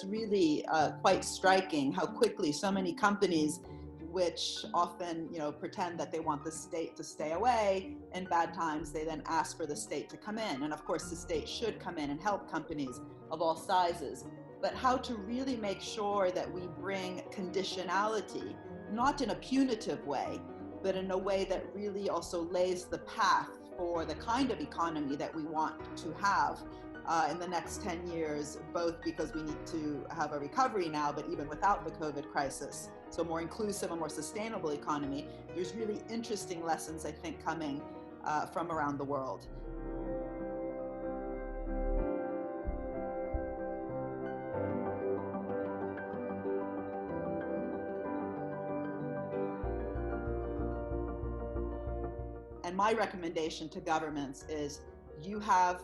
that's really quite striking how quickly so many companies, which often, pretend that they want the state to stay away in bad times, they then ask for the state to come in. And of course, the state should come in and help companies of all sizes. But how to really make sure that we bring conditionality, not in a punitive way, but in a way that really also lays the path for the kind of economy that we want to have in the next 10 years, both because we need to have a recovery now, but even without the COVID crisis. So more inclusive and more sustainable economy. There's really interesting lessons, I think, coming from around the world. And my recommendation to governments is you have,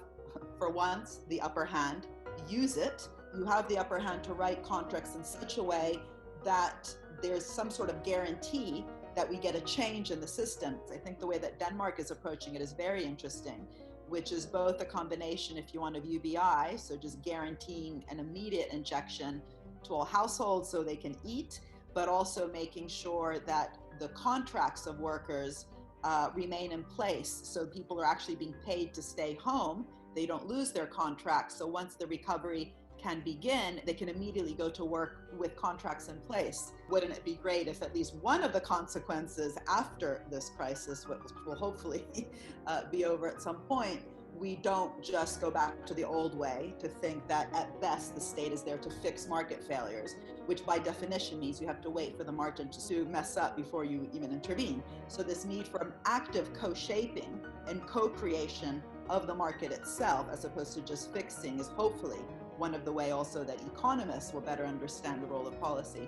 for once, the upper hand. Use it. You have the upper hand to write contracts in such a way that there's some sort of guarantee that we get a change in the system. I think the way that Denmark is approaching it is very interesting, which is both a combination, if you want, of UBI, so just guaranteeing an immediate injection to all households so they can eat, but also making sure that the contracts of workers remain in place, so people are actually being paid to stay home. They don't lose their contracts. So once the recovery can begin, they can immediately go to work with contracts in place. Wouldn't it be great if at least one of the consequences after this crisis, which will hopefully be over at some point, we don't just go back to the old way to think that at best the state is there to fix market failures, which by definition means you have to wait for the market to mess up before you even intervene. So this need for an active co-shaping and co-creation of the market itself, as opposed to just fixing, is hopefully one of the way also that economists will better understand the role of policy.